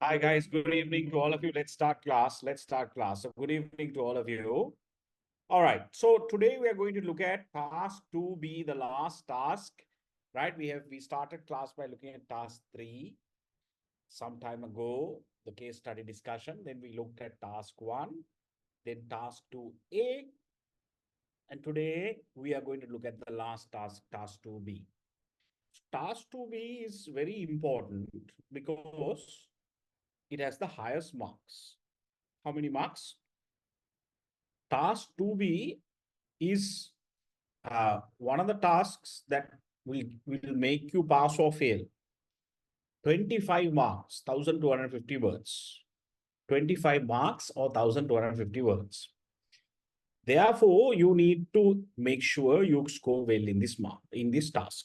Hi guys, good evening to all of you. Let's start class. So good evening to all of you. All right. So today we are going to look at task 2B, the last task, right? We started class by looking at task 3 some time ago, the case study discussion. Then we looked at task 1, then task 2A, and today we are going to look at the last task, task 2B. Task 2B is very important because it has the highest marks. How many marks? Task 2B is one of the tasks that will make you pass or fail. 25 marks, 1,250 words. 25 marks or 1,250 words. Therefore, you need to make sure you score well in this task.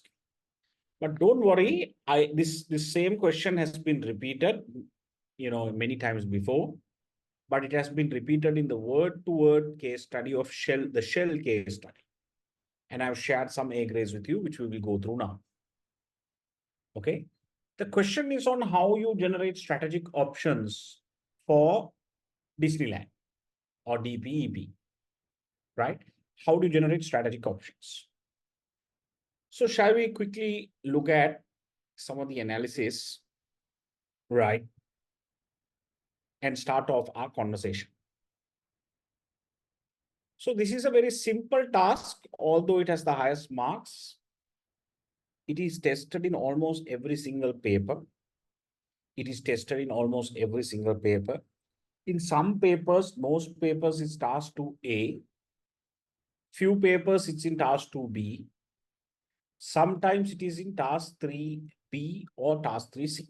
But don't worry, this same question has been repeated, many times before, but it has been repeated in the word-to-word case study of the shell case study. And I've shared some A grades with you, which we will go through now. Okay. The question is on how you generate strategic options for Disneyland or DPEP, right? How do you generate strategic options? So shall we quickly look at some of the analysis, right? And start off our conversation. So this is a very simple task, although it has the highest marks. It is tested in almost every single paper. It is tested in almost every single paper. In some papers, most papers it's task 2A. Few papers it's in task 2B. Sometimes it is in task 3B or task 3C.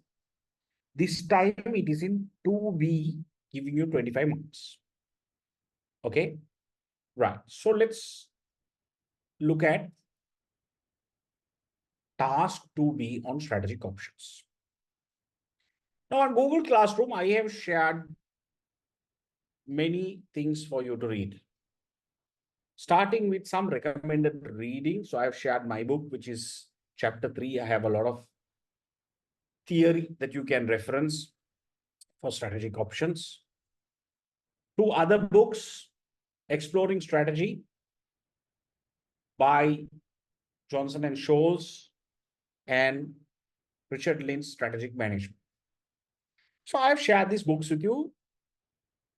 This time it is in 2B, giving you 25 marks. Okay, right. So let's look at task 2B on strategic options. Now on Google Classroom, I have shared many things for you to read. Starting with some recommended reading. So I've shared my book, which is chapter 3. I have a lot of theory that you can reference for strategic options. 2 other books, Exploring Strategy by Johnson and Scholes and Richard Lynn's Strategic Management. So I've shared these books with you.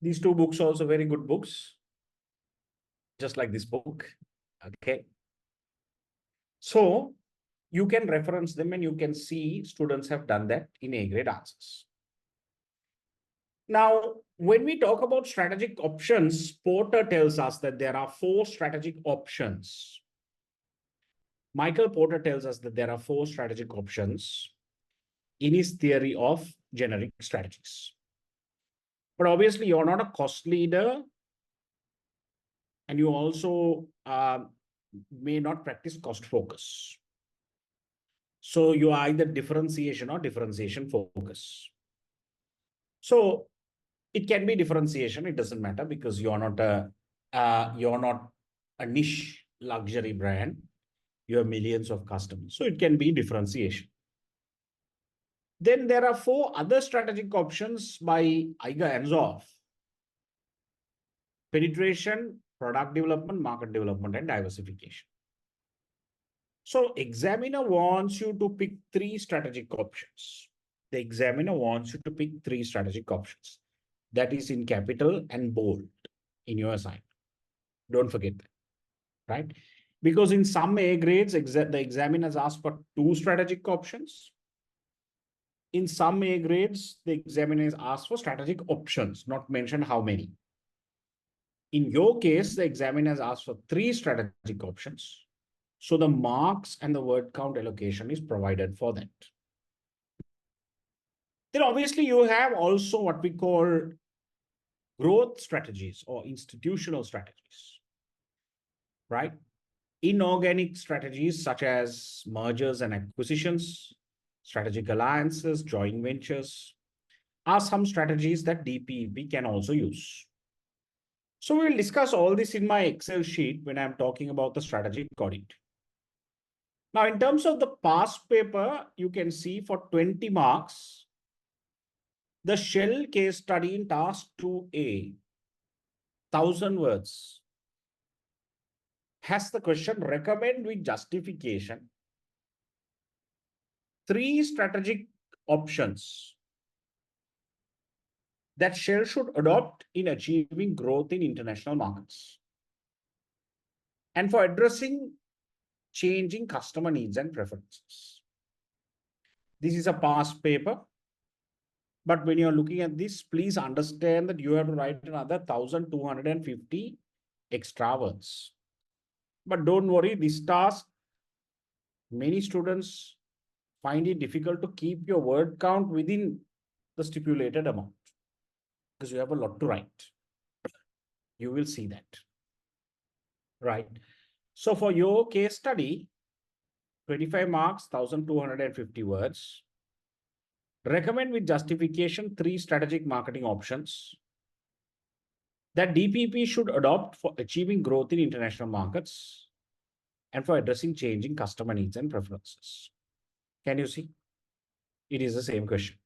These 2 books are also very good books, just like this book. Okay. So you can reference them and you can see students have done that in A grade answers. Now, when we talk about strategic options, Porter tells us that there are 4 strategic options. Michael Porter tells us that there are 4 strategic options in his theory of generic strategies. But obviously, you're not a cost leader, and you also may not practice cost focus. So you are either differentiation or differentiation focus. So it can be differentiation. It doesn't matter because you're not a niche luxury brand. You have millions of customers. So it can be differentiation. Then there are 4 other strategic options by Iger and Zoff. Penetration, product development, market development, and diversification. So examiner wants you to pick 3 strategic options. The examiner wants you to pick 3 strategic options. That is in capital and bold in your assignment. Don't forget that, right? Because in some A grades, the examiners ask for 2 strategic options. In some A grades, the examiners ask for strategic options, not mention how many. In your case, the examiners ask for 3 strategic options. So the marks and the word count allocation is provided for that. Then obviously you have also what we call growth strategies or institutional strategies, right? Inorganic strategies such as mergers and acquisitions, strategic alliances, joint ventures are some strategies that DPEP can also use. So we'll discuss all this in my Excel sheet when I'm talking about the strategic audit. Now, in terms of the past paper, you can see for 20 marks, The Shell case study in task 2A, 1000 words, has the question recommend with justification 3 strategic options that Shell should adopt in achieving growth in international markets and for addressing changing customer needs and preferences. This is a past paper, but when you're looking at this, please understand that you have to write another 1250 extra words. But don't worry, this task, many students find it difficult to keep your word count within the stipulated amount because you have a lot to write. You will see that. Right. So for your case study, 25 marks, 1250 words. Recommend with justification 3 strategic marketing options that DPP should adopt for achieving growth in international markets and for addressing changing customer needs and preferences. Can you see? It is the same question.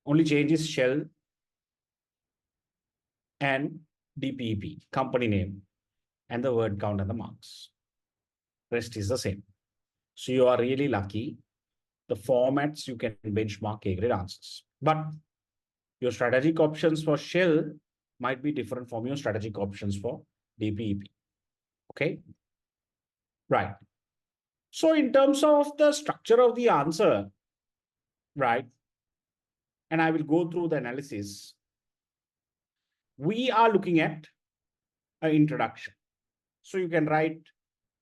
Only change is Shell and DPP, company name, and the word count and the marks. Rest is the same. So you are really lucky. The formats you can benchmark A-grade answers. But your strategic options for Shell might be different from your strategic options for DPEP. Okay? Right. So in terms of the structure of the answer, right, and I will go through the analysis, we are looking at an introduction. So you can write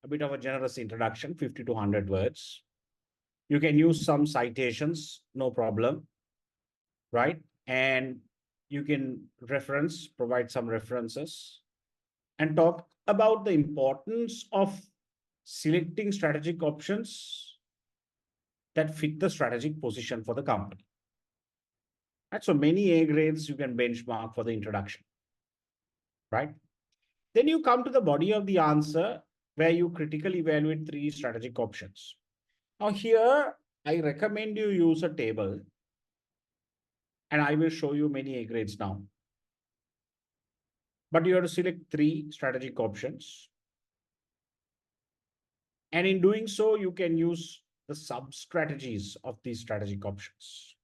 a bit of a generous introduction, 50 to 100 words. You can use some citations, no problem, right? And you can provide some references and talk about the importance of selecting strategic options that fit the strategic position for the company. Right? So many A grades you can benchmark for the introduction, right? Then you come to the body of the answer where you critically evaluate 3 strategic options. Now here, I recommend you use a table and I will show you many A grades now. But you have to select 3 strategic options. And in doing so, you can use the sub-strategies of these strategic options.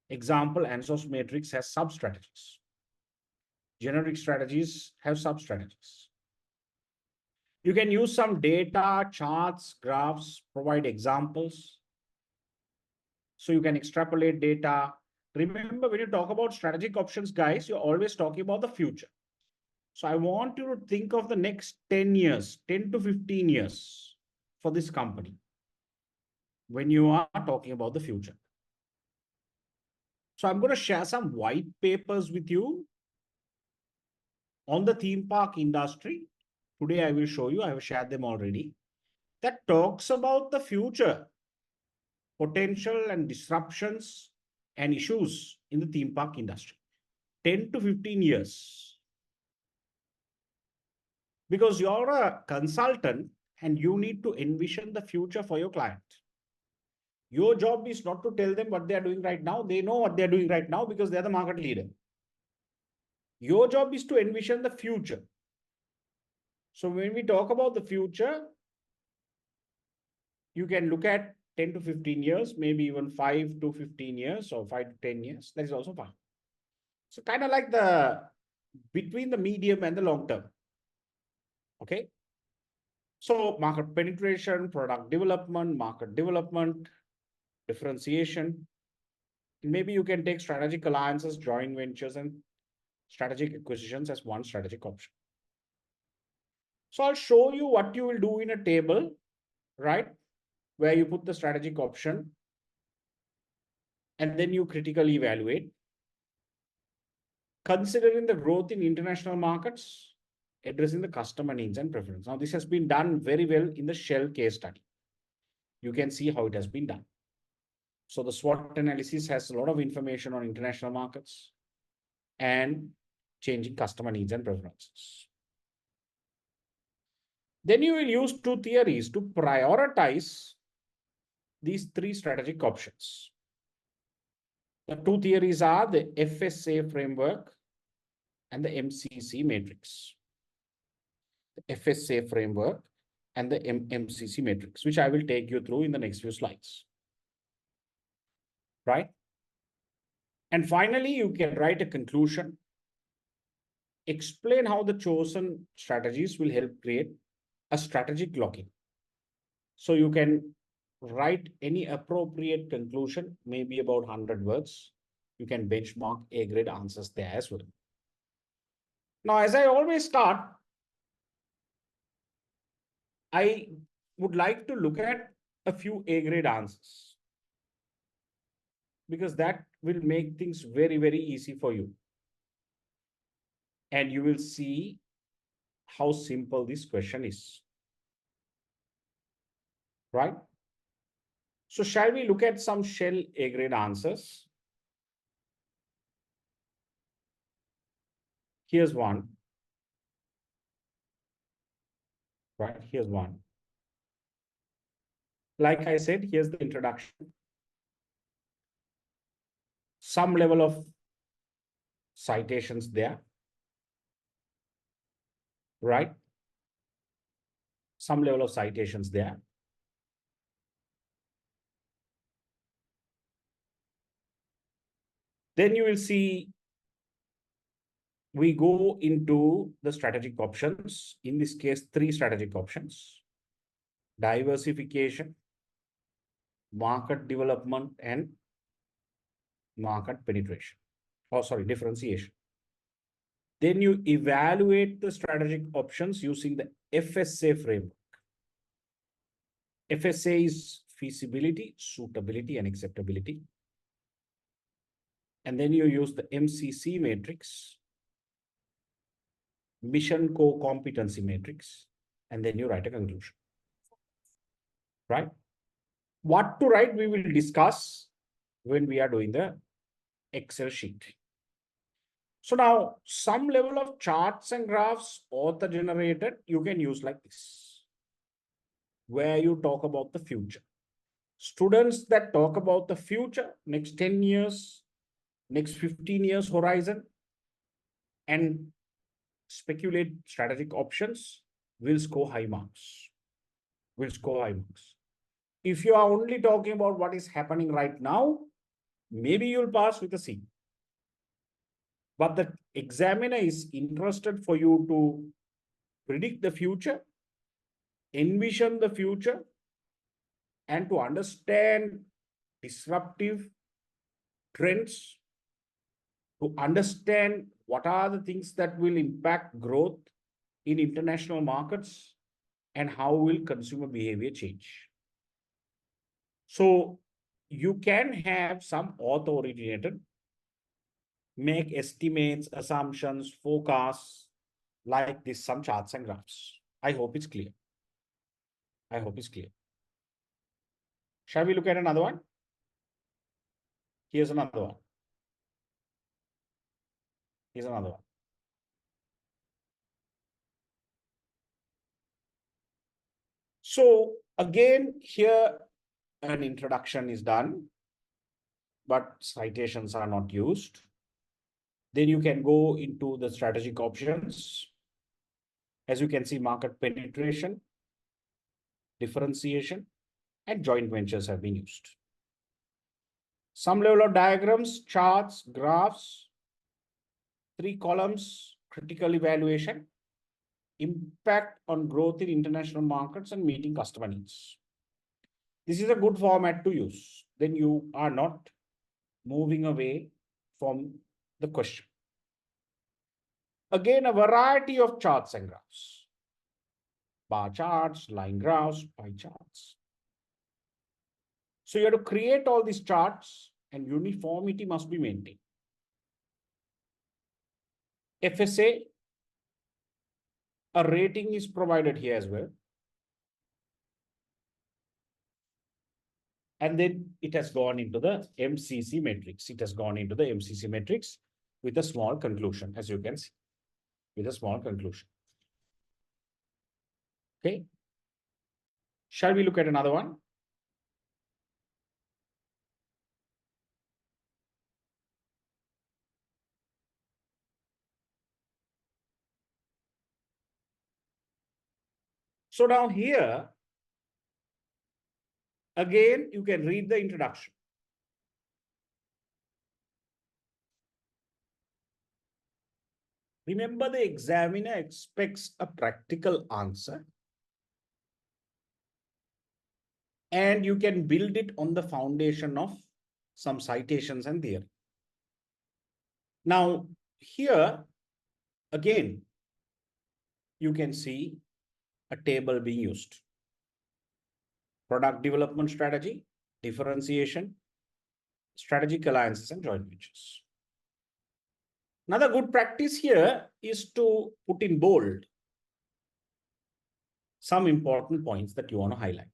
Example, Ansos matrix has sub-strategies. Generic strategies have sub-strategies. You can use some data, charts, graphs, provide examples. So you can extrapolate data. Remember, when you talk about strategic options, guys, you're always talking about the future. So I want you to think of the next 10 years, 10 to 15 years for this company when you are talking about the future. So I'm going to share some white papers with you on the theme park industry. Today I will show you, I have shared them already, that talks about the future, potential and disruptions and issues in the theme park industry. 10 to 15 years. Because you're a consultant and you need to envision the future for your client. Your job is not to tell them what they are doing right now. They know what they're doing right now because they're the market leader. Your job is to envision the future. So when we talk about the future, you can look at 10 to 15 years, maybe even 5 to 15 years or 5 to 10 years. That is also fine. So kind of like between the medium and the long term. Okay. So market penetration, product development, market development, differentiation. Maybe you can take strategic alliances, joint ventures, and strategic acquisitions as one strategic option. So I'll show you what you will do in a table, right? Where you put the strategic option and then you critically evaluate. Considering the growth in international markets, addressing the customer needs and preference. Now, this has been done very well in the Shell case study. You can see how it has been done. So the SWOT analysis has a lot of information on international markets and changing customer needs and preferences. Then you will use 2 theories to prioritize these 3 strategic options. The two theories are the FSA framework and the MCC matrix. The FSA framework and the MCC matrix, which I will take you through in the next few slides. Right? And finally, you can write a conclusion, explain how the chosen strategies will help create a strategic lock-in. So you can write any appropriate conclusion, maybe about 100 words. You can benchmark A-grade answers there as well. Now, as I always start, I would like to look at a few A-grade answers, because that will make things very, very easy for you. And you will see how simple this question is. Right? So shall we look at some shell A-grade answers? Here's one. Right? Here's one. Like I said, here's the introduction. Some level of citations there. Right? Some level of citations there. Then you will see we go into the strategic options. In this case, 3 strategic options: diversification, market development, and market penetration. Oh, sorry, differentiation. Then you evaluate the strategic options using the FSA framework. FSA is feasibility, suitability, and acceptability. And then you use the MCC matrix, mission core competency matrix, and then you write a conclusion. Right? What to write, we will discuss when we are doing the Excel sheet. So now some level of charts and graphs author generated, you can use like this, where you talk about the future. Students that talk about the future, next 10 years, next 15 years horizon, and speculate strategic options will score high marks. Will score high marks. If you are only talking about what is happening right now, maybe you'll pass with a C. But the examiner is interested for you to predict the future, envision the future, and to understand disruptive trends, to understand what are the things that will impact growth in international markets, and how will consumer behavior change. So you can have some author-originated, make estimates, assumptions, forecasts, like this, some charts and graphs. I hope it's clear. I hope it's clear. Shall we look at another one? Here's another one. Here's another one. So again, here an introduction is done, but citations are not used. Then you can go into the strategic options. As you can see, market penetration, differentiation, and joint ventures have been used. Some level of diagrams, charts, graphs, 3 columns, critical evaluation, impact on growth in international markets, and meeting customer needs. This is a good format to use. Then you are not moving away from the question. Again, a variety of charts and graphs. Bar charts, line graphs, pie charts. So you have to create all these charts, and uniformity must be maintained. FSA, a rating is provided here as well. And then it has gone into the MCC matrix. It has gone into the MCC matrix with a small conclusion, as you can see, with a small conclusion. Okay. Shall we look at another one? So now here, again, you can read the introduction. Remember, the examiner expects a practical answer, and you can build it on the foundation of some citations and theory. Now, here, again, you can see a table being used. Product development strategy, differentiation, strategic alliances, and joint ventures. Another good practice here is to put in bold some important points that you want to highlight.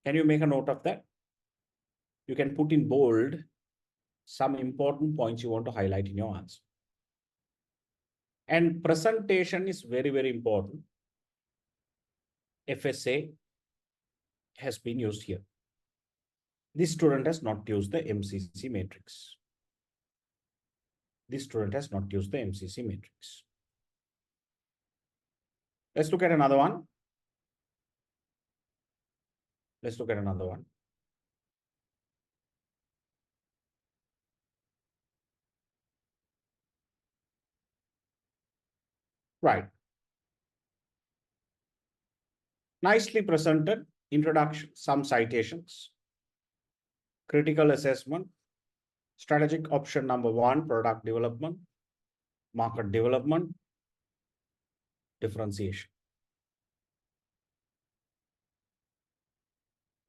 Can you make a note of that? You can put in bold some important points you want to highlight in your answer. And presentation is very, very important. FSA has been used here. This student has not used the MCC matrix. This student has not used the MCC matrix. Let's look at another one. Let's look at another one. Right. Nicely presented. Introduction, some citations, critical assessment, strategic option number 1, product development, market development, differentiation.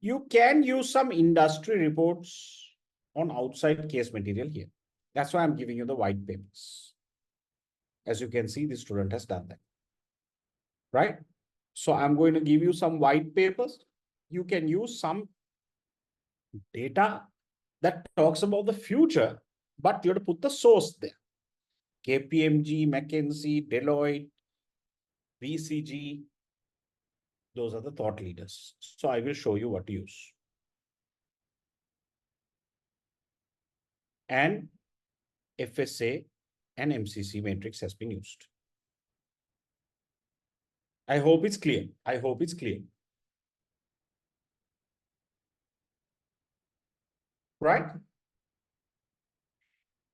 You can use some industry reports on outside case material here. That's why I'm giving you the white papers. As you can see, the student has done that. Right? So I'm going to give you some white papers. You can use some data that talks about the future, but you have to put the source there. KPMG, McKinsey, Deloitte, BCG, those are the thought leaders. So I will show you what to use. And FSA and MCC matrix has been used. I hope it's clear. I hope it's clear. Right?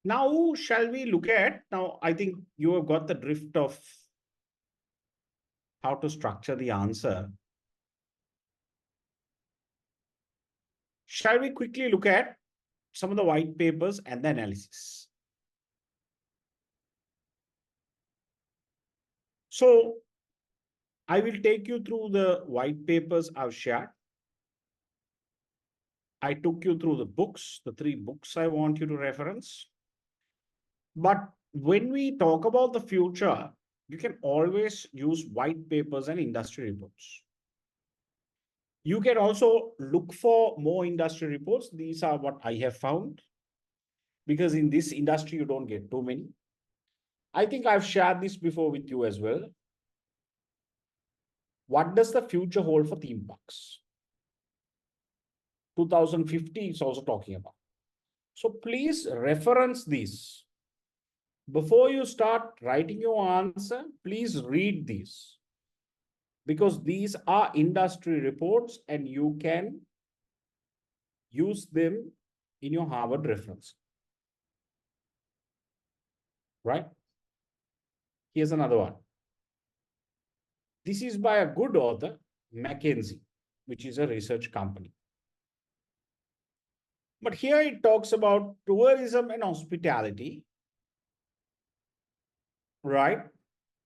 Now, shall we look at, now I think you have got the drift of how to structure the answer. Shall we quickly look at some of the white papers and the analysis? So I will take you through the white papers I've shared. I took you through the books, the 3 books I want you to reference. But when we talk about the future, you can always use white papers and industry reports. You can also look for more industry reports. These are what I have found, because in this industry, you don't get too many. I think I've shared this before with you as well. What does the future hold for theme parks? 2050 is also talking about. So please reference these. Before you start writing your answer, please read these, because these are industry reports and you can use them in your Harvard reference. Right? Here's another one. This is by a good author, McKinsey, which is a research company. But here it talks about tourism and hospitality. Right?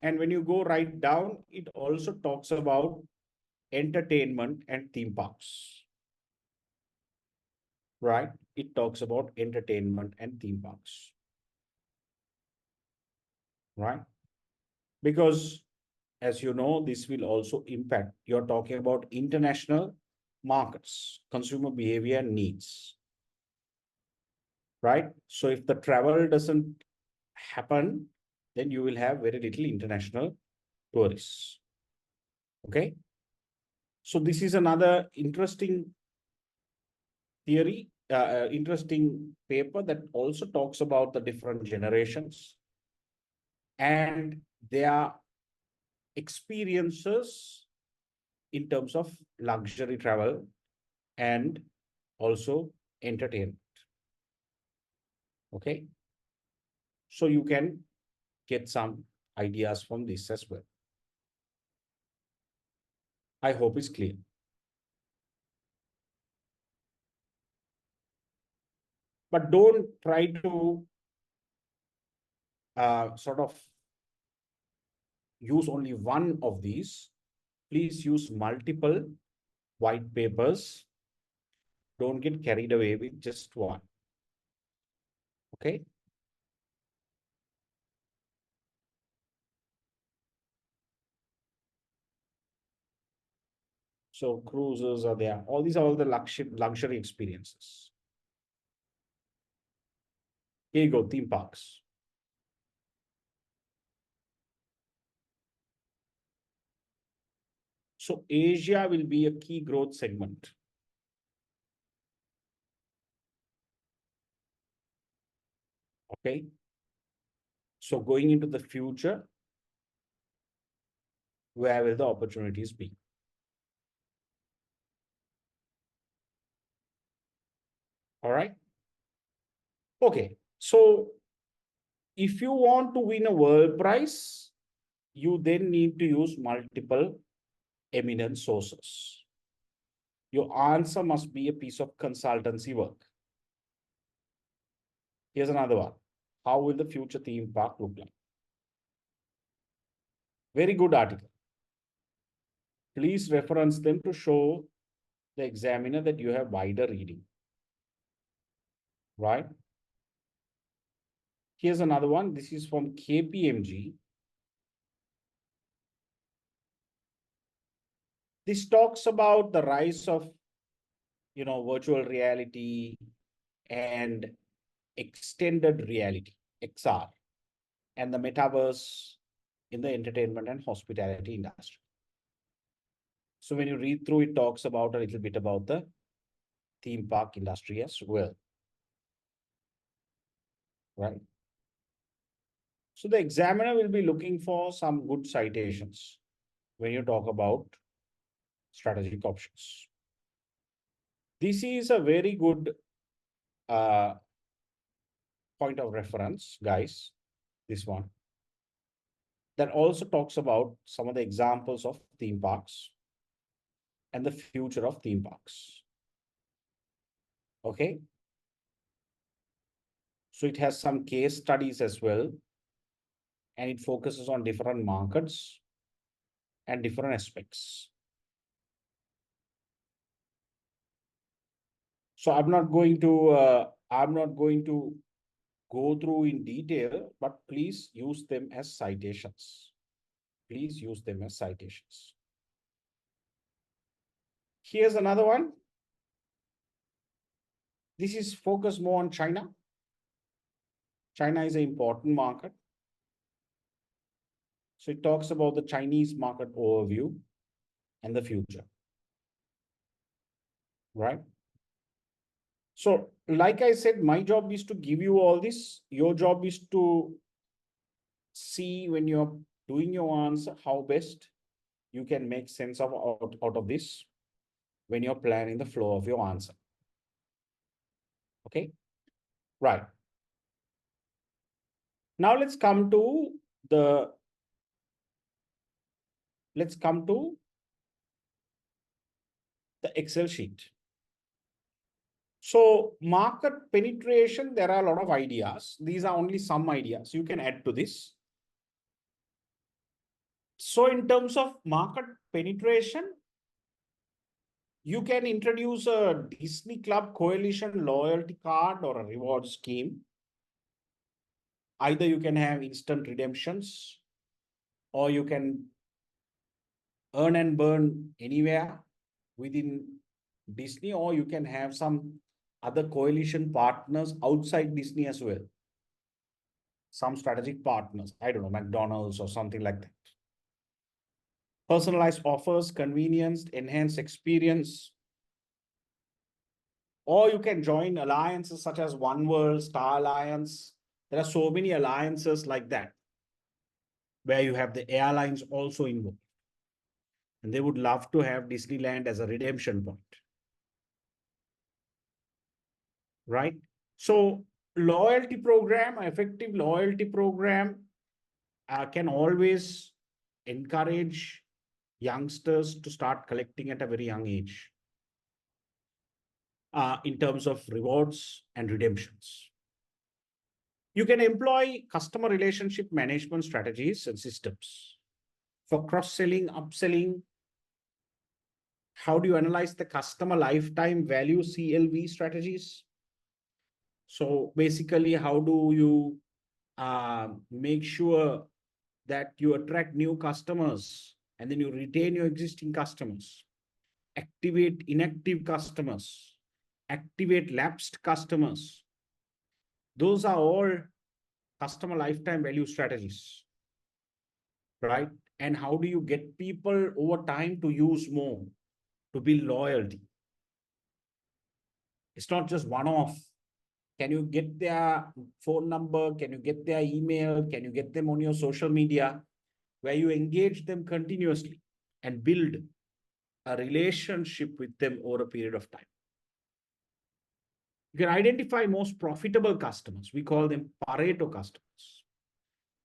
And when you go right down, it also talks about entertainment and theme parks. Right? It talks about entertainment and theme parks. Right? Because, as you know, this will also impact. You're talking about international markets, consumer behavior needs. Right? So if the travel doesn't happen, then you will have very little international tourists. Okay? So this is another interesting theory, interesting paper that also talks about the different generations and their experiences in terms of luxury travel and also entertainment. Okay. So you can get some ideas from this as well. I hope it's clear. But don't try to sort of use only one of these. Please use multiple white papers. Don't get carried away with just one. Okay. So cruises are there. All these are all the luxury experiences. Here you go, theme parks. So Asia will be a key growth segment. Okay. So going into the future, where will the opportunities be? All right. Okay. So if you want to win a world prize, you then need to use multiple eminent sources. Your answer must be a piece of consultancy work. Here's another one. How will the future theme park look like? Very good article. Please reference them to show the examiner that you have wider reading. Right? Here's another one. This is from KPMG. This talks about the rise of, virtual reality and extended reality, XR, and the metaverse in the entertainment and hospitality industry. So when you read through, it talks about a little bit about the theme park industry as well. Right? So the examiner will be looking for some good citations when you talk about strategic options. This is a very good point of reference, guys, this one. That also talks about some of the examples of theme parks and the future of theme parks. Okay. So it has some case studies as well, and it focuses on different markets and different aspects. So I'm not going to go through in detail, but please use them as citations. Please use them as citations. Here's another one. This is focused more on China. China is an important market. So it talks about the Chinese market overview and the future. Right? So, like I said, my job is to give you all this. Your job is to see when you're doing your answer, how best you can make sense of out of this when you're planning the flow of your answer. Okay? Right. Now let's come to the Excel sheet. So market penetration, there are a lot of ideas. These are only some ideas you can add to this. So in terms of market penetration, you can introduce a Disney Club Coalition loyalty card or a reward scheme. Either you can have instant redemptions, or you can earn and burn anywhere within Disney, or you can have some other coalition partners outside Disney as well. Some strategic partners, I don't know, McDonald's or something like that. Personalized offers, convenience, enhanced experience. Or you can join alliances such as One World, Star Alliance. There are so many alliances like that, where you have the airlines also involved. and they would love to have Disneyland as a redemption point, right? So loyalty program, effective loyalty program can always encourage youngsters to start collecting at a very young age in terms of rewards and redemptions. You can employ customer relationship management strategies and systems for cross-selling, upselling. How do you analyze the customer lifetime value CLV strategies? So basically, how do you make sure that you attract new customers and then you retain your existing customers, activate inactive customers, activate lapsed customers? Those are all customer lifetime value strategies, right? And how do you get people over time to use more, to build loyalty? It's not just one off. Can you get their phone number? Can you get their email? Can you get them on your social media, where you engage them continuously and build a relationship with them over a period of time? You can identify most profitable customers. We call them Pareto customers,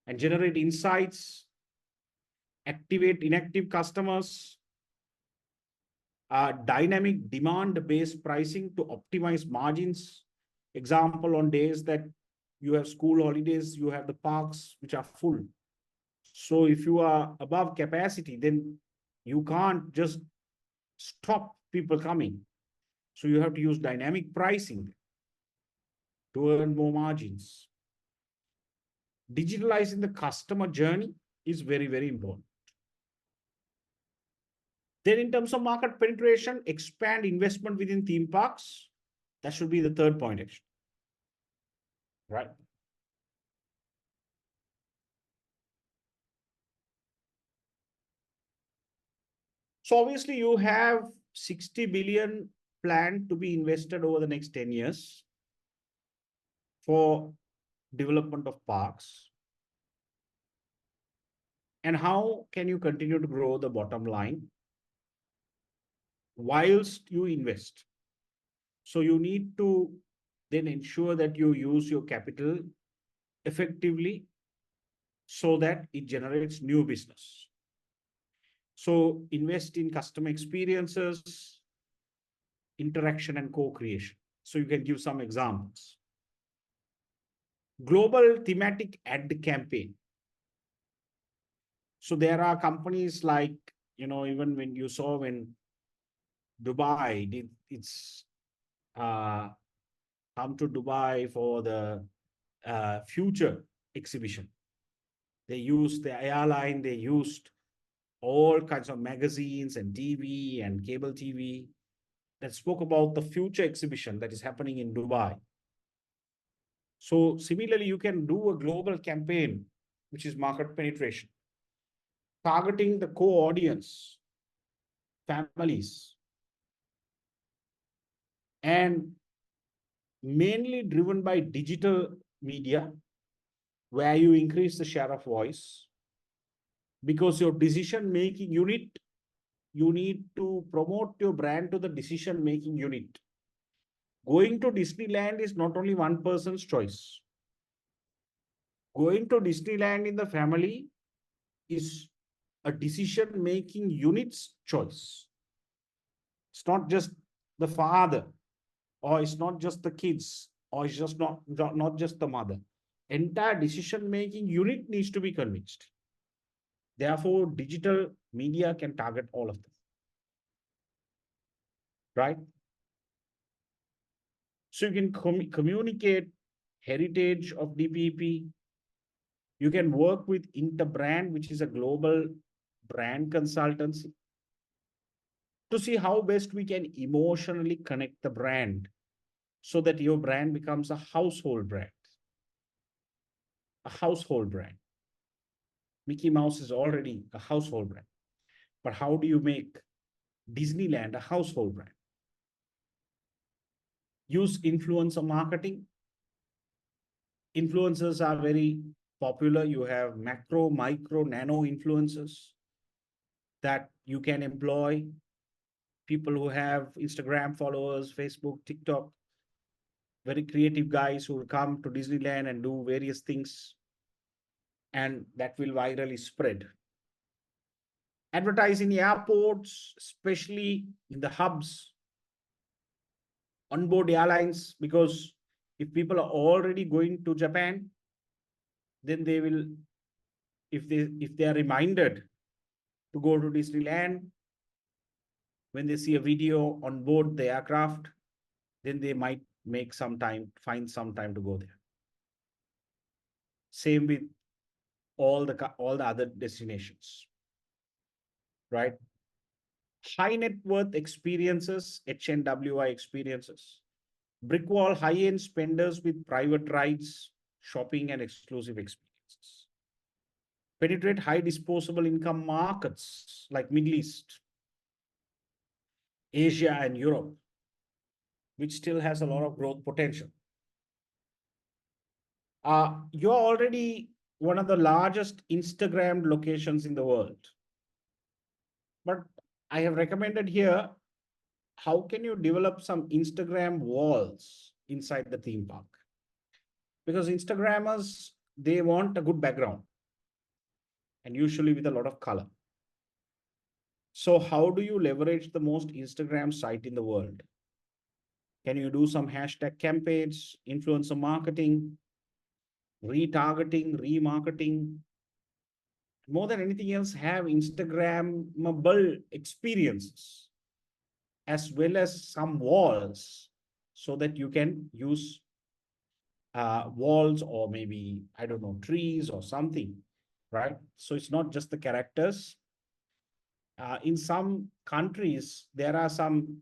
and generate insights, activate inactive customers, dynamic demand-based pricing to optimize margins. Example, on days that you have school holidays, you have the parks which are full. So if you are above capacity, then you can't just stop people coming. So you have to use dynamic pricing to earn more margins. Digitalizing the customer journey is very, very important. Then in terms of market penetration, expand investment within theme parks. That should be the third point, actually. Right? So obviously you have 60 billion planned to be invested over the next 10 years for development of parks. And how can you continue to grow the bottom line whilst you invest? So you need to then ensure that you use your capital effectively so that it generates new business. So invest in customer experiences, interaction, and co-creation. So you can give some examples. Global thematic ad campaign. So there are companies like, even when you saw when Dubai did its come to Dubai for the future exhibition. They used the airline, they used all kinds of magazines and TV and cable TV that spoke about the future exhibition that is happening in Dubai. So similarly, you can do a global campaign, which is market penetration, targeting the core audience, families, and mainly driven by digital media, where you increase the share of voice, because your decision-making unit, you need to promote your brand to the decision-making unit. Going to Disneyland is not only one person's choice. Going to Disneyland in the family is a decision-making unit's choice. It's not just the father, or it's not just the kids, or it's just not just the mother. Entire decision-making unit needs to be convinced. Therefore, digital media can target all of them. Right? So you can communicate heritage of DPP. You can work with Interbrand, which is a global brand consultancy, to see how best we can emotionally connect the brand so that your brand becomes a household brand. A household brand. Mickey Mouse is already a household brand. But how do you make Disneyland a household brand? Use influencer marketing. Influencers are very popular. You have macro, micro, nano influencers. that you can employ people who have Instagram followers, Facebook, TikTok, very creative guys who will come to Disneyland and do various things, and that will virally spread. Advertise in airports, especially in the hubs, onboard airlines, because if people are already going to Japan, then they will, if they are reminded to go to Disneyland, when they see a video on board the aircraft, then they might make some time, find some time to go there. Same with all the other destinations, right? High net worth experiences, HNWI experiences, brick wall high-end spenders with private rides, shopping, and exclusive experiences. Penetrate high disposable income markets like Middle East, Asia, and Europe, which still has a lot of growth potential. You're already one of the largest Instagram locations in the world. But I have recommended here, how can you develop some Instagram walls inside the theme park? Because Instagrammers, they want a good background and usually with a lot of color. So how do you leverage the most Instagram site in the world? Can you do some hashtag campaigns, influencer marketing, retargeting, remarketing? More than anything else, have Instagrammable experiences as well as some walls so that you can use walls or maybe, I don't know, trees or something, right? So it's not just the characters. In some countries, there are some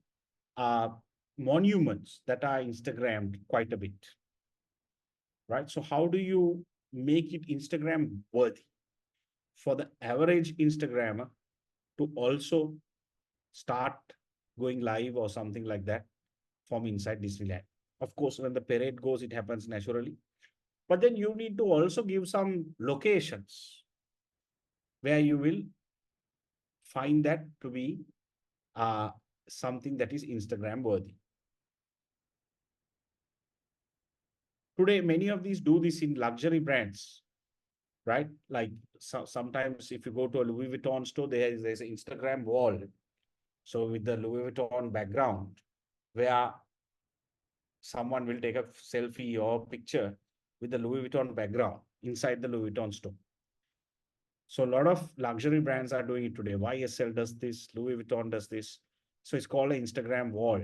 monuments that are Instagrammed quite a bit, right? So how do you make it Instagram worthy for the average Instagrammer to also start going live or something like that from inside Disneyland? Of course, when the parade goes, it happens naturally. But then you need to also give some locations where you will find that to be something that is Instagram worthy. Today, many of these do this in luxury brands, right? Like sometimes if you go to a Louis Vuitton store, there's an Instagram wall. So with the Louis Vuitton background, where someone will take a selfie or picture with the Louis Vuitton background inside the Louis Vuitton store. So a lot of luxury brands are doing it today. YSL does this, Louis Vuitton does this. So it's called an Instagram wall.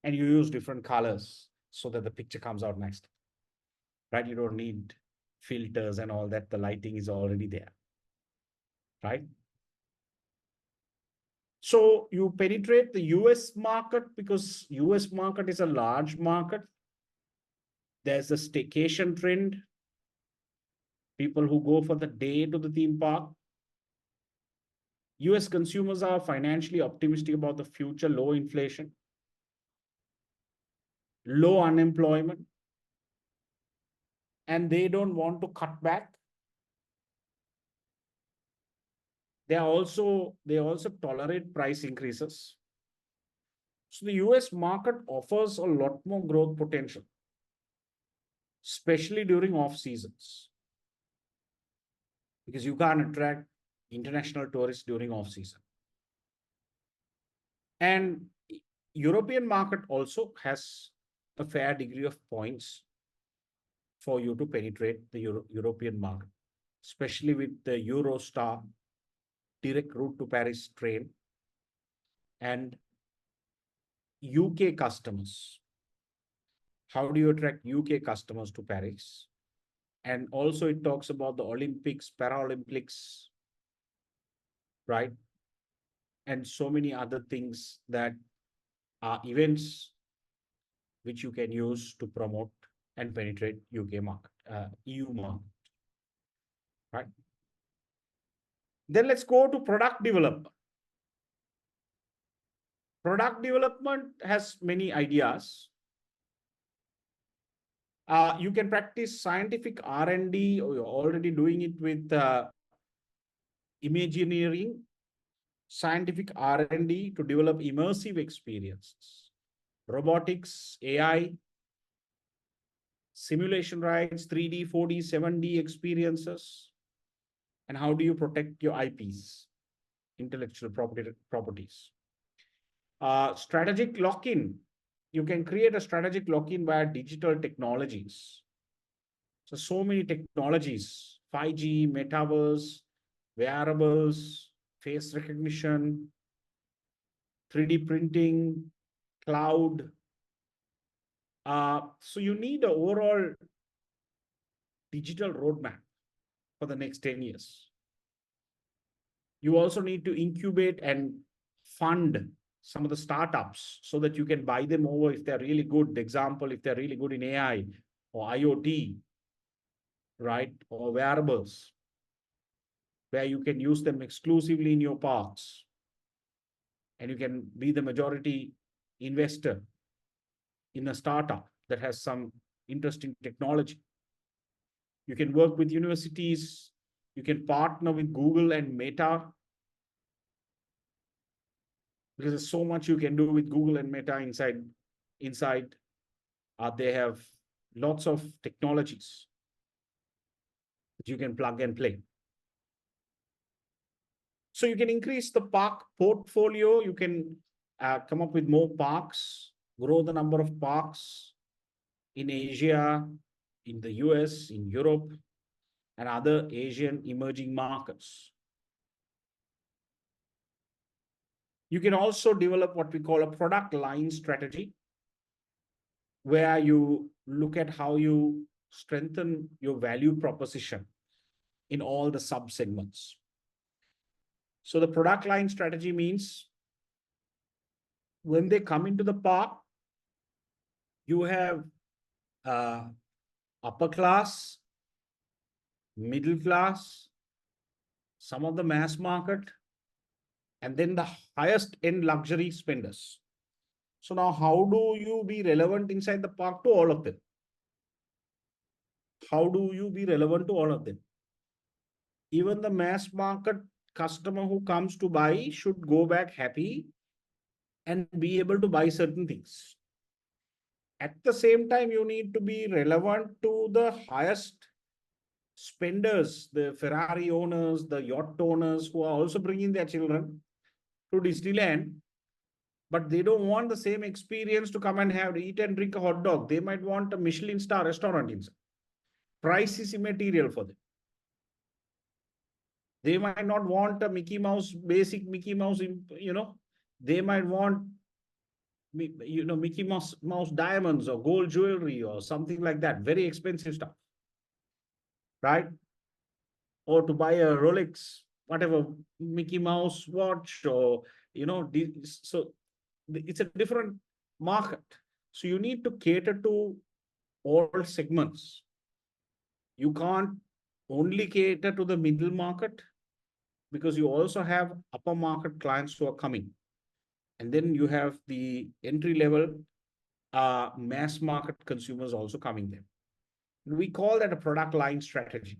And you use different colors so that the picture comes out nice, right? You don't need filters and all that. The lighting is already there, right? So you penetrate the US market because US market is a large market. There's a staycation trend. People who go for the day to the theme park. US consumers are financially optimistic about the future, low inflation, low unemployment, and they don't want to cut back. They also tolerate price increases. So the US market offers a lot more growth potential, especially during off seasons, because you can't attract international tourists during off season. And European market also has a fair degree of points for you to penetrate the European market, especially with the Eurostar direct route to Paris train and UK customers. How do you attract UK customers to Paris? And also it talks about the Olympics, Paralympics, right? And so many other things that are events which you can use to promote and penetrate UK market, EU market, right? Then let's go to product development. Product development has many ideas. You can practice scientific R&D, or you're already doing it with Imagineering scientific R&D to develop immersive experiences, robotics, AI, simulation rides, 3D, 4D, 7D experiences, and how do you protect your IPs, intellectual properties. Strategic lock-in. You can create a strategic lock-in via digital technologies. So many technologies, 5G, metaverse, wearables, face recognition, 3D printing, cloud. So you need an overall digital roadmap for the next 10 years. You also need to incubate and fund some of the startups so that you can buy them over if they're really good. Example, if they're really good in AI or IoT, right? Or wearables, where you can use them exclusively in your parks and you can be the majority investor in a startup that has some interesting technology. You can work with universities. You can partner with Google and Meta, because there's so much you can do with Google and Meta inside. They have lots of technologies that you can plug and play. So you can increase the park portfolio. You can come up with more parks, grow the number of parks in Asia, in the US, in Europe, and other Asian emerging markets. You can also develop what we call a product line strategy, where you look at how you strengthen your value proposition in all the sub-segments. So the product line strategy means when they come into the park, you have upper class, middle class, some of the mass market, and then the highest end luxury spenders. So now how do you be relevant inside the park to all of them? How do you be relevant to all of them? Even the mass market customer who comes to buy should go back happy and be able to buy certain things. At the same time, you need to be relevant to the highest spenders, the Ferrari owners, the yacht owners who are also bringing their children to Disneyland, but they don't want the same experience to come and eat and drink a hot dog. They might want a Michelin star restaurant inside. Price is immaterial for them. They might not want a basic Mickey Mouse, they might want, Mickey Mouse diamonds or gold jewelry or something like that, very expensive stuff, right? Or to buy a Rolex, whatever, Mickey Mouse watch, or, so it's a different market. So you need to cater to all segments. You can't only cater to the middle market, because you also have upper market clients who are coming. And then you have the entry level mass market consumers also coming there. We call that a product line strategy.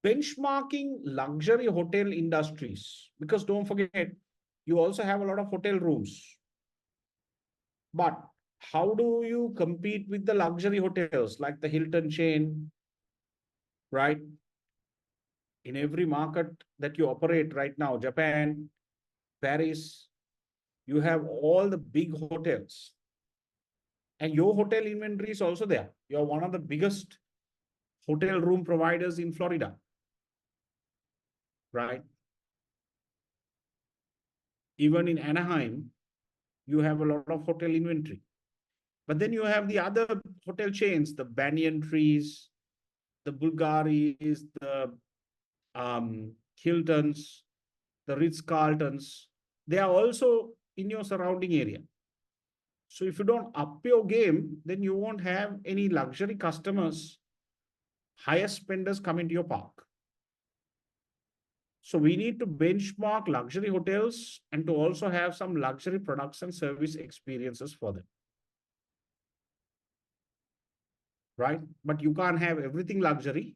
Benchmarking luxury hotel industries, because don't forget, you also have a lot of hotel rooms. But how do you compete with the luxury hotels like the Hilton chain, right? In every market that you operate right now, Japan, Paris, you have all the big hotels. And your hotel inventory is also there. You're one of the biggest hotel room providers in Florida, right? Even in Anaheim, you have a lot of hotel inventory. But then you have the other hotel chains, the Banyan Trees, the Bulgaris, the Hiltons, the Ritz-Carltons. They are also in your surrounding area. So if you don't up your game, then you won't have any luxury customers, highest spenders come into your park. So we need to benchmark luxury hotels and to also have some luxury products and service experiences for them. Right? But you can't have everything luxury,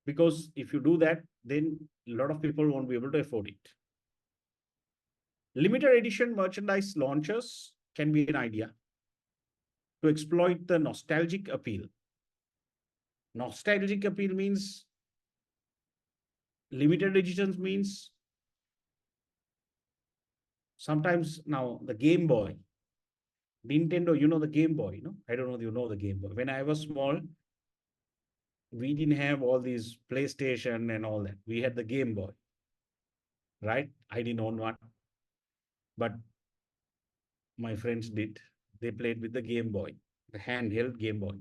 because if you do that, then a lot of people won't be able to afford it. Limited edition merchandise launches can be an idea to exploit the nostalgic appeal. Nostalgic appeal means limited editions means sometimes now the Game Boy, Nintendo, the Game Boy, I don't know if you know the Game Boy. When I was small, we didn't have all these PlayStation and all that. We had the Game Boy, right? I didn't own one, but my friends did. They played with the Game Boy, the handheld Game Boy.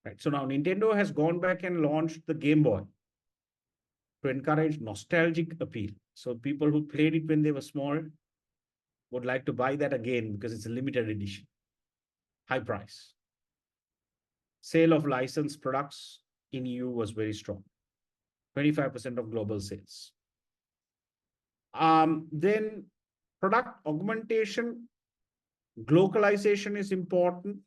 Right. So now Nintendo has gone back and launched the Game Boy to encourage nostalgic appeal. So people who played it when they were small would like to buy that again because it's a limited edition, high price. Sale of licensed products in EU was very strong, 25% of global sales. Then product augmentation, localization is important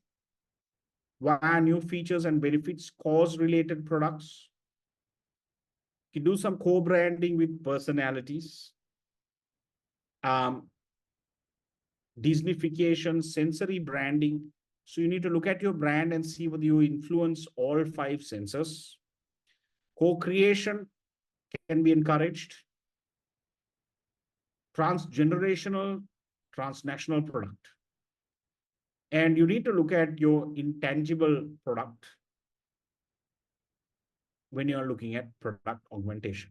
via new features and benefits, cause-related products. You do some co-branding with personalities. Disneyfication, sensory branding. So you need to look at your brand and see whether you influence all 5 senses. Co-creation can be encouraged. Transgenerational, transnational product. And you need to look at your intangible product when you're looking at product augmentation.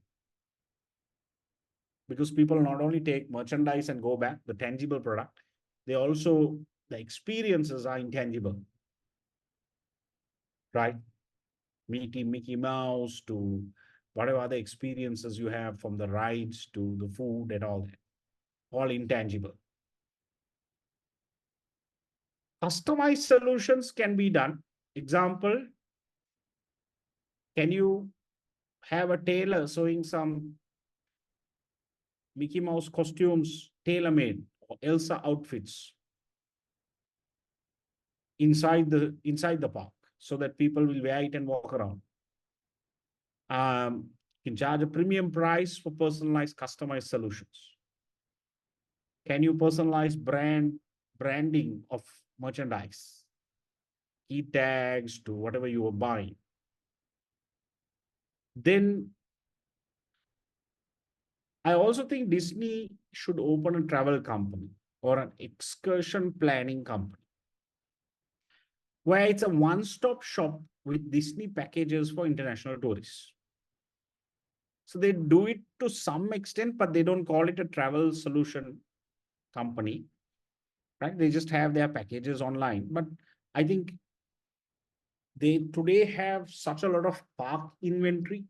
Because people not only take merchandise and go back, the tangible product, they also, the experiences are intangible, right? Mickey Mouse to whatever other experiences you have, from the rides to the food and all that, all intangible. Customized solutions can be done. Example, can you have a tailor sewing some Mickey Mouse costumes, tailor-made, or Elsa outfits inside the park so that people will wear it and walk around? You can charge a premium price for personalized, customized solutions. Can you personalize branding of merchandise, key tags to whatever you are buying? Then I also think Disney should open a travel company or an excursion planning company where it's a one-stop shop with Disney packages for international tourists. So they do it to some extent, but they don't call it a travel solution company, right? They just have their packages online. But I think they today have such a lot of park inventory,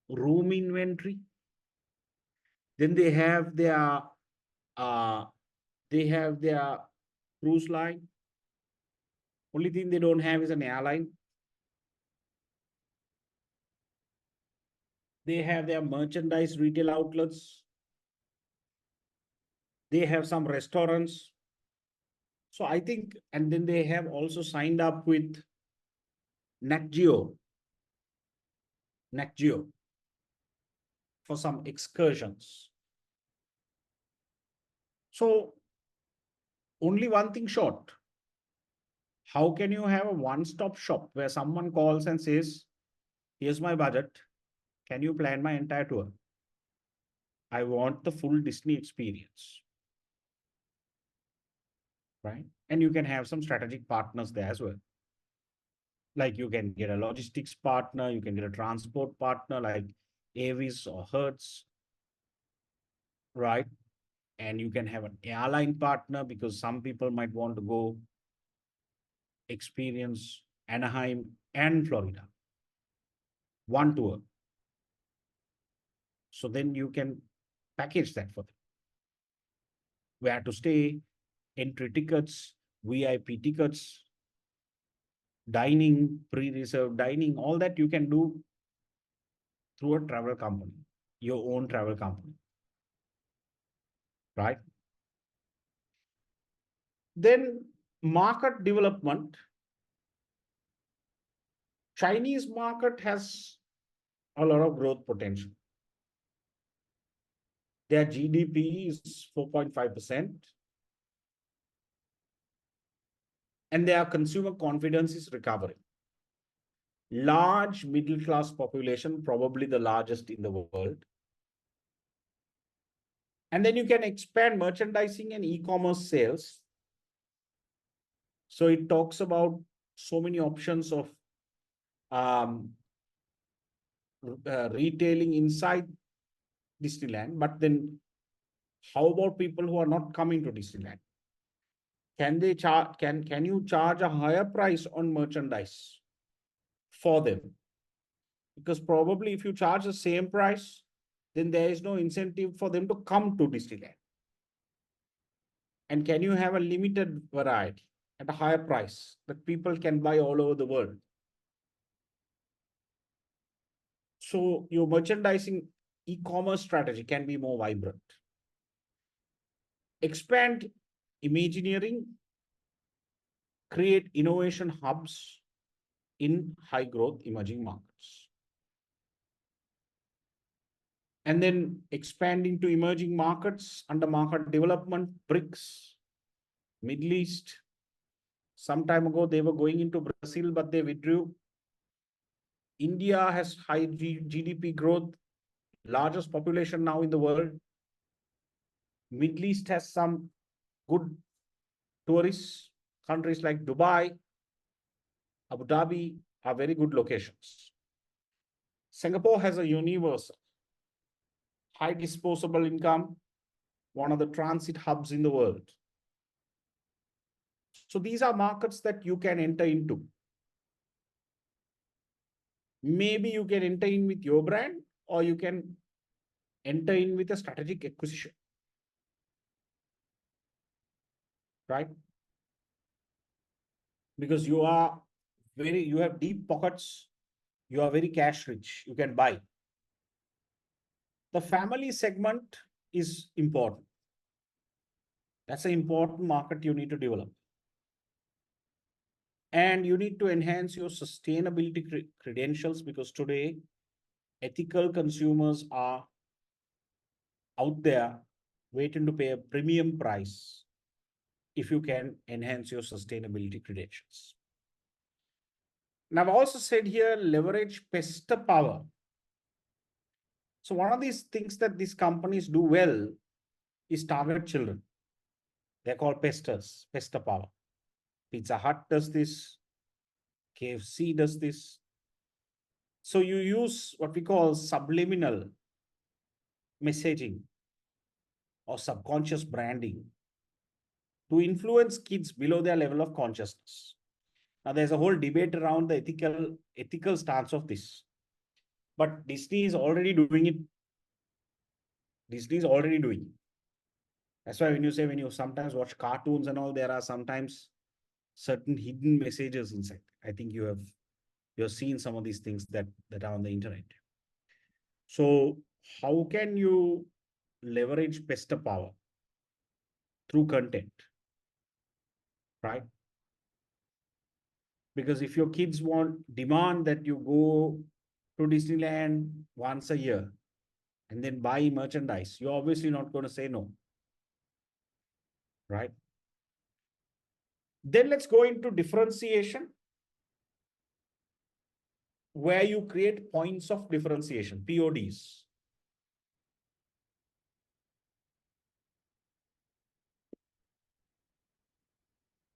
room inventory. Then they have their uh, cruise line. Only thing they don't have is an airline. They have their merchandise retail outlets. They have some restaurants. So I think, and then they have also signed up with Nat Geo, Nat Geo for some excursions. So only one thing short. How can you have a one-stop shop where someone calls and says, here's my budget. Can you plan my entire tour? I want the full Disney experience, right? And you can have some strategic partners there as well. Like you can get a logistics partner, you can get a transport partner like Avis or Hertz, right? And you can have an airline partner because some people might want to go experience Anaheim and Florida, one tour. So then you can package that for them. Where to stay, entry tickets, VIP tickets, dining, pre-reserved dining, all that you can do through a travel company, your own travel company, right? Then market development. Chinese market has a lot of growth potential. Their GDP is 4.5%, and their consumer confidence is recovering. Large middle class population, probably the largest in the world. And then you can expand merchandising and e-commerce sales. So it talks about so many options of um, retailing inside Disneyland. But then how about people who are not coming to Disneyland? Can they charge? Can you charge a higher price on merchandise for them? Because probably if you charge the same price, then there is no incentive for them to come to Disneyland. And can you have a limited variety at a higher price that people can buy all over the world? So your merchandising e-commerce strategy can be more vibrant. Expand Imagineering, create innovation hubs in high growth emerging markets. And then expand into emerging markets under market development, BRICS, Middle East. Some time ago, they were going into Brazil, but they withdrew. India has high GDP growth, largest population now in the world. Middle East has some good tourists. Countries like Dubai, Abu Dhabi are very good locations. Singapore has a universal, high disposable income, one of the transit hubs in the world. So these are markets that you can enter into. Maybe you can enter in with your brand, or you can enter in with a strategic acquisition, right? Because you have deep pockets, you are very cash rich, you can buy. The family segment is important. That's an important market you need to develop. And you need to enhance your sustainability credentials, because today ethical consumers are out there waiting to pay a premium price if you can enhance your sustainability credentials. And I've also said here, leverage pester power. So one of these things that these companies do well is target children. They're called pesters, pester power. Pizza Hut does this, KFC does this. So you use what we call subliminal messaging or subconscious branding to influence kids below their level of consciousness. Now, there's a whole debate around the ethical stance of this. But Disney is already doing it. Disney is already doing it. That's why when you sometimes watch cartoons and all, there are sometimes certain hidden messages inside. I think you've seen some of these things that are on the internet. So how can you leverage pester power? Through content, right? Because if your kids demand that you go to Disneyland once a year and then buy merchandise, you're obviously not going to say no, right? Then let's go into differentiation, where you create points of differentiation, PODs.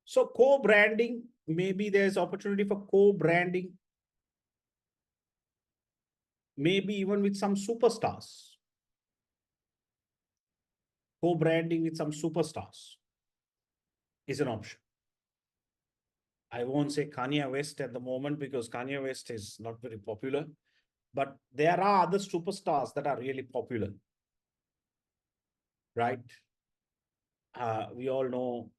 So co-branding, maybe there's opportunity for co-branding, maybe even with some superstars. Co-branding with some superstars is an option. I won't say Kanye West at the moment because Kanye West is not very popular, but there are other superstars that are really popular, right? We all know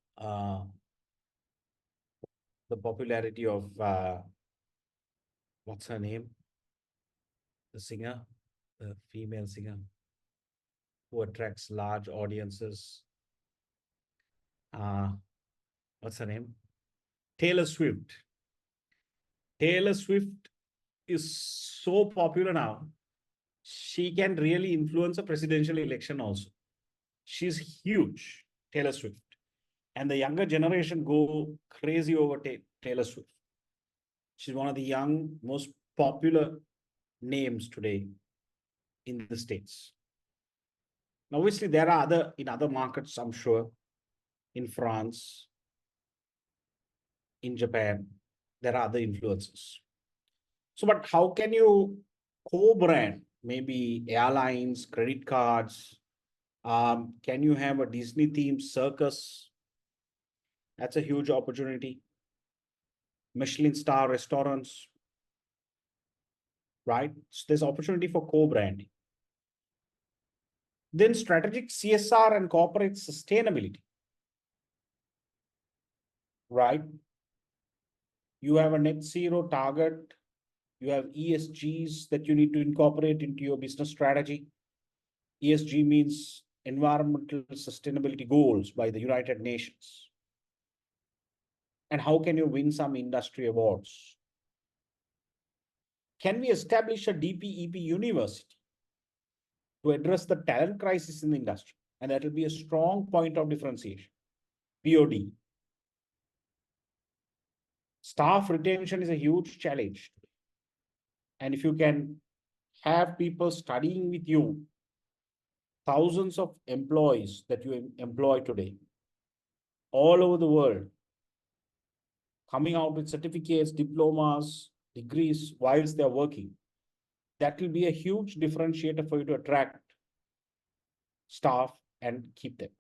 the popularity of, what's her name? The singer, the female singer who attracts large audiences. What's her name? Taylor Swift. Taylor Swift is so popular now. She can really influence a presidential election also. She's huge, Taylor Swift. And the younger generation go crazy over Taylor Swift. She's one of the young, most popular names today in the States. Now, obviously, there are in other markets, I'm sure, in France, in Japan, there are other influences. So, but how can you co-brand maybe airlines, credit cards? Can you have a Disney themed circus? That's a huge opportunity. Michelin star restaurants, right? So there's opportunity for co-branding. Then strategic CSR and corporate sustainability, right? You have a net zero target. You have ESGs that you need to incorporate into your business strategy. ESG means environmental sustainability goals by the United Nations. And how can you win some industry awards? Can we establish a DPEP university to address the talent crisis in the industry? And that will be a strong point of differentiation. POD. Staff retention is a huge challenge. And if you can have people studying with you, thousands of employees that you employ today, all over the world, coming out with certificates, diplomas, degrees whilst they're working, that will be a huge differentiator for you to attract staff and keep them.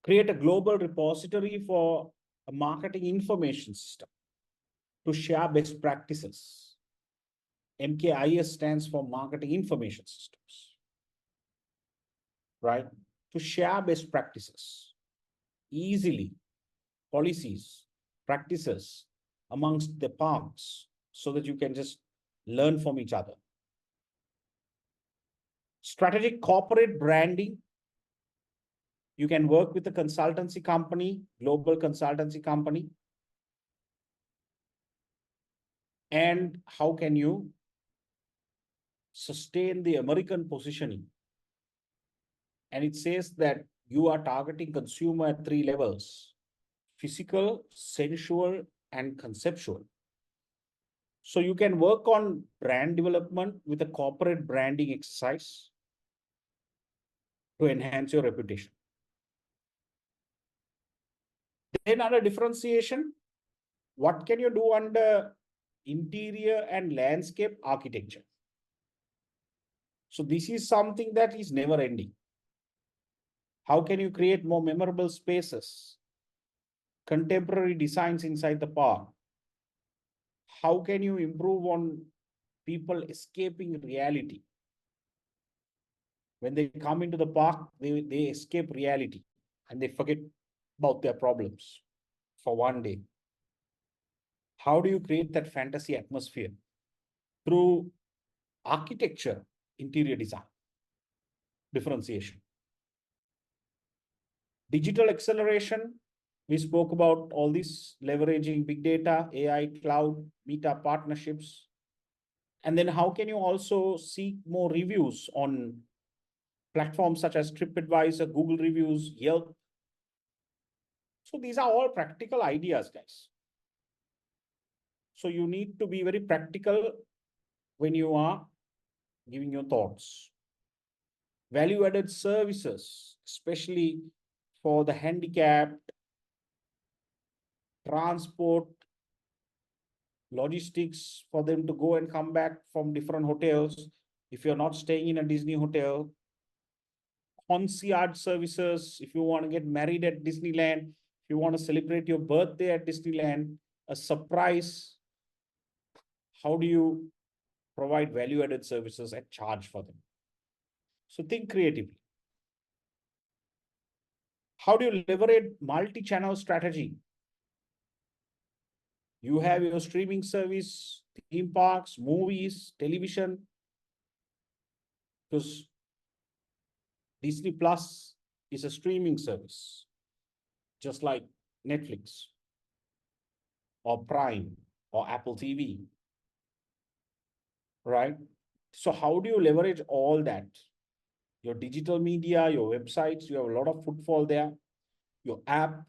Create a global repository for a marketing information system to share best practices. MKIS stands for Marketing Information Systems, right? To share best practices easily, policies, practices amongst the parks so that you can just learn from each other. Strategic corporate branding. You can work with a consultancy company, global consultancy company. And how can you sustain the American positioning? And it says that you are targeting consumer at 3 levels: physical, sensual, and conceptual. So you can work on brand development with a corporate branding exercise to enhance your reputation. Then under differentiation, what can you do under interior and landscape architecture? So this is something that is never ending. How can you create more memorable spaces, contemporary designs inside the park? How can you improve on people escaping reality? When they come into the park, they escape reality and they forget about their problems for one day. How do you create that fantasy atmosphere? Through architecture, interior design, differentiation. Digital acceleration, we spoke about all this, leveraging big data, AI, cloud, meta partnerships. And then how can you also seek more reviews on platforms such as TripAdvisor, Google Reviews, Yelp? So these are all practical ideas, guys. So you need to be very practical when you are giving your thoughts. Value-added services, especially for the handicapped, transport, logistics for them to go and come back from different hotels. If you're not staying in a Disney hotel, concierge services, if you want to get married at Disneyland, if you want to celebrate your birthday at Disneyland, a surprise, how do you provide value-added services and charge for them? So think creatively. How do you leverage multi-channel strategy? You have your streaming service, theme parks, movies, television, because Disney Plus is a streaming service, just like Netflix or Prime or Apple TV, right? So how do you leverage all that? Your digital media, your websites, you have a lot of footfall there, your app.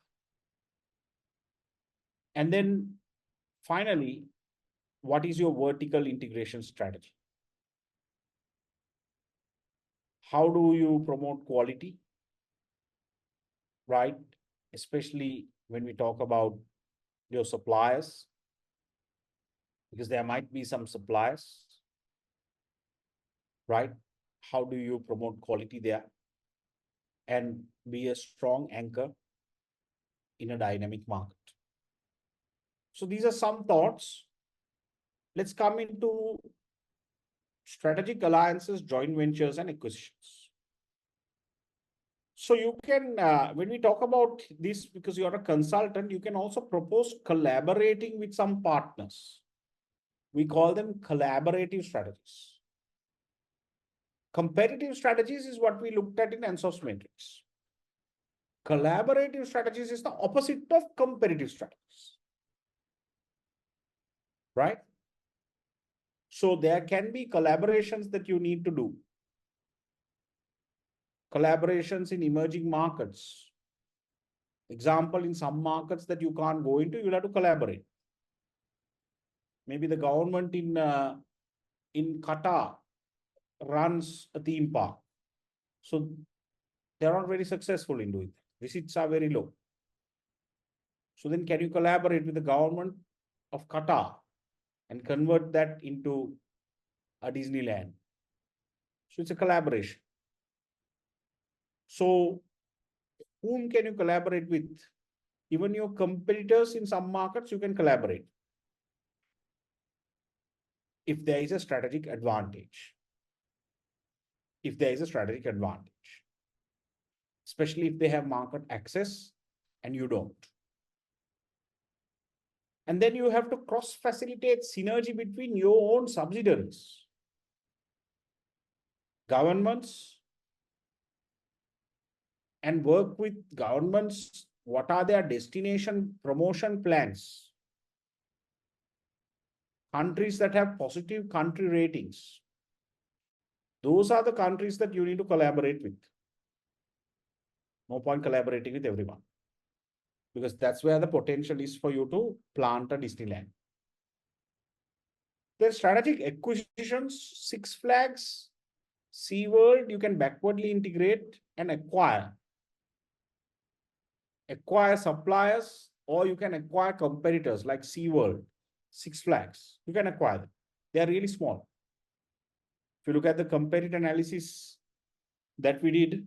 And then finally, what is your vertical integration strategy? How do you promote quality, right? Especially when we talk about your suppliers, because there might be some suppliers, right? How do you promote quality there and be a strong anchor in a dynamic market? So these are some thoughts. Let's come into strategic alliances, joint ventures, and acquisitions. So you can, when we talk about this, because you're a consultant, you can also propose collaborating with some partners. We call them collaborative strategies. Competitive strategies is what we looked at in Ansoff's matrix. Collaborative strategies is the opposite of competitive strategies, right? So there can be collaborations that you need to do. Collaborations in emerging markets. Example, in some markets that you can't go into, you'll have to collaborate. Maybe the government in Qatar runs a theme park. So they're not very successful in doing that. Visits are very low. So then can you collaborate with the government of Qatar and convert that into a Disneyland? So it's a collaboration. So whom can you collaborate with? Even your competitors in some markets, you can collaborate if there is a strategic advantage. If there is a strategic advantage, especially if they have market access and you don't. And then you have to cross-facilitate synergy between your own subsidiaries, governments, and work with governments. What are their destination promotion plans? Countries that have positive country ratings. Those are the countries that you need to collaborate with. No point collaborating with everyone, because that's where the potential is for you to plant a Disneyland. There's strategic acquisitions, Six Flags, SeaWorld, you can backwardly integrate and acquire suppliers, or you can acquire competitors like SeaWorld, Six Flags. You can acquire them. They are really small. If you look at the competitor analysis that we did,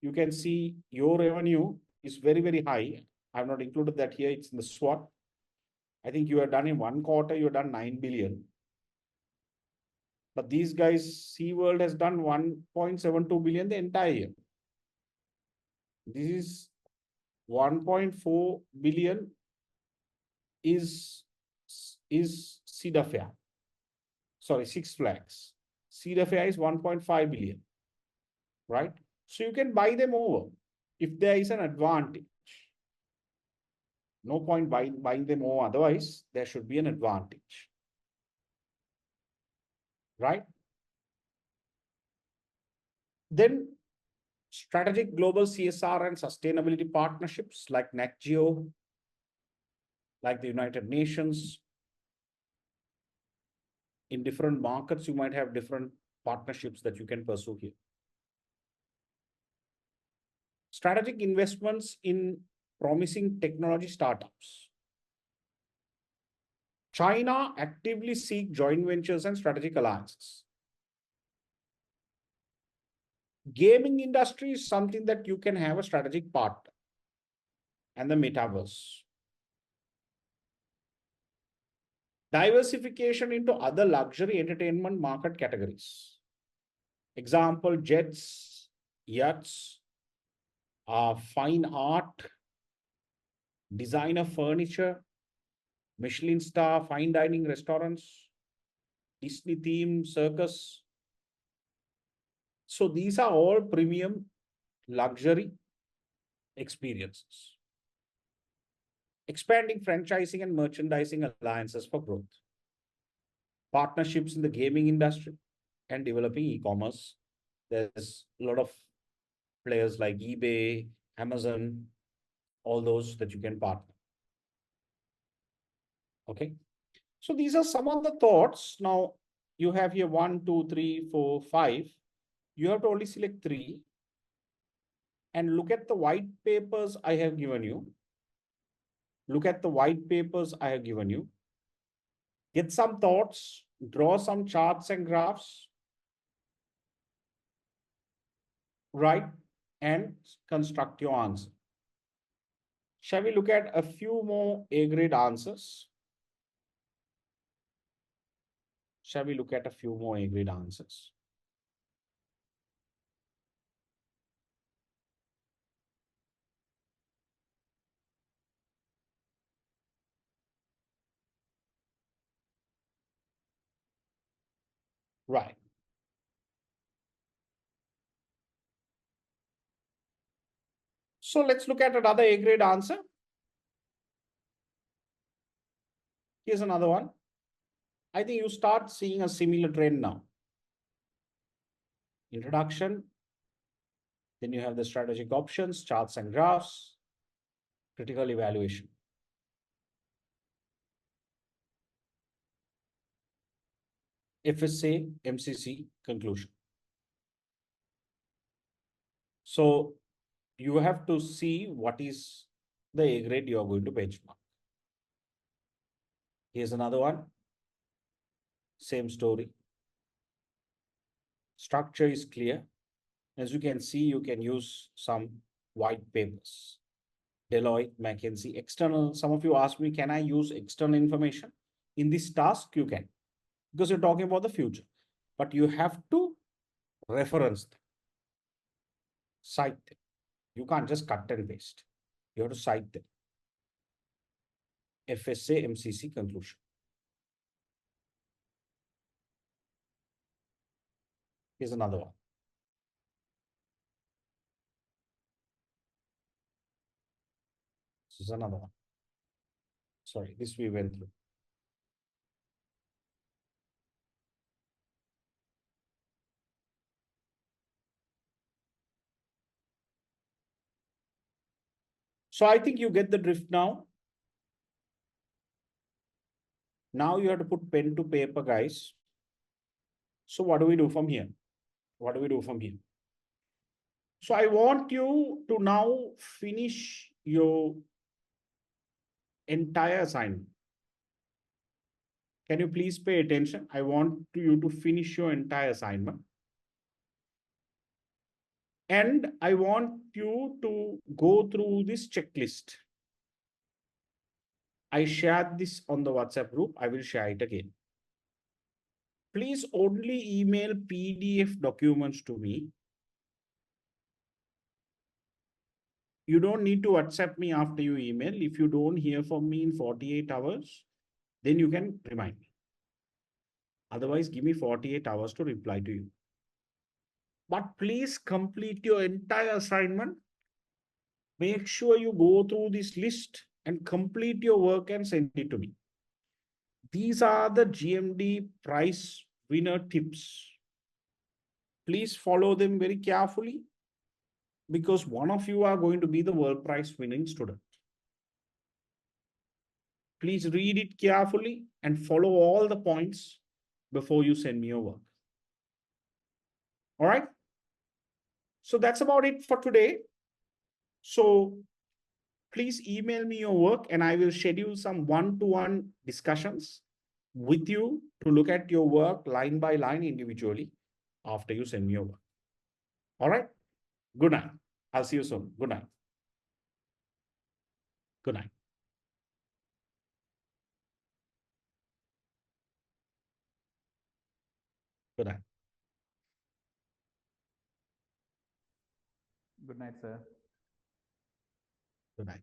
you can see your revenue is very, very high. I've not included that here. It's in the SWOT. I think you have done in one quarter, you have done 9 billion. But these guys, SeaWorld has done 1.72 billion the entire year. This is 1.4 billion is Cedar Fair. Sorry, Six Flags. Cedar Fair is 1.5 billion, right? So you can buy them over if there is an advantage. No point buying them over. Otherwise, there should be an advantage, right? Then strategic global CSR and sustainability partnerships like NatGeo, like the United Nations. In different markets, you might have different partnerships that you can pursue here. Strategic investments in promising technology startups. China actively seek joint ventures and strategic alliances. Gaming industry is something that you can have a strategic partner, and the metaverse. Diversification into other luxury entertainment market categories. Example, jets, yachts, fine art, designer furniture, Michelin star fine dining restaurants, Disney theme circus. So these are all premium luxury experiences. expanding franchising and merchandising alliances for growth, partnerships in the gaming industry, and developing e-commerce. There's a lot of players like eBay, Amazon, all those that you can partner. Okay. So these are some of the thoughts. Now you have here 1, 2, 3, 4, 5. You have to only select 3 and look at the white papers I have given you. Look at the white papers I have given you. Get some thoughts, draw some charts and graphs, write and construct your answer. Shall we look at a few more A-grade answers? Shall we look at a few more A-grade answers? Right. So let's look at another A-grade answer. Here's another one. I think you start seeing a similar trend now. Introduction, then you have the strategic options, charts and graphs, critical evaluation. FSA, MCC, conclusion. So you have to see what is the A grade you are going to benchmark. Here's another one. Same story. Structure is clear. As you can see, you can use some white papers. Deloitte, McKinsey, external. Some of you ask me, can I use external information? In this task, you can, because you're talking about the future. But you have to reference them, cite them. You can't just cut and paste. You have to cite them. FSA, MCC, conclusion. Here's another one. This is another one. Sorry, this we went through. So I think you get the drift now. Now you have to put pen to paper, guys. So what do we do from here? What do we do from here? So I want you to now finish your entire assignment. Can you please pay attention? I want you to finish your entire assignment. And I want you to go through this checklist. I shared this on the WhatsApp group. I will share it again. Please only email PDF documents to me. You don't need to WhatsApp me after you email. If you don't hear from me in 48 hours, then you can remind me. Otherwise, give me 48 hours to reply to you. But please complete your entire assignment. Make sure you go through this list and complete your work and send it to me. These are the GMD prize winner tips. Please follow them very carefully, because one of you are going to be the world prize winning student. Please read it carefully and follow all the points before you send me your work. All right. So that's about it for today. So please email me your work and I will schedule some one-to-one discussions with you to look at your work line by line individually after you send me your work. All right. Good night. I'll see you soon. Good night. Good night. Good night. Good night, sir. Good night.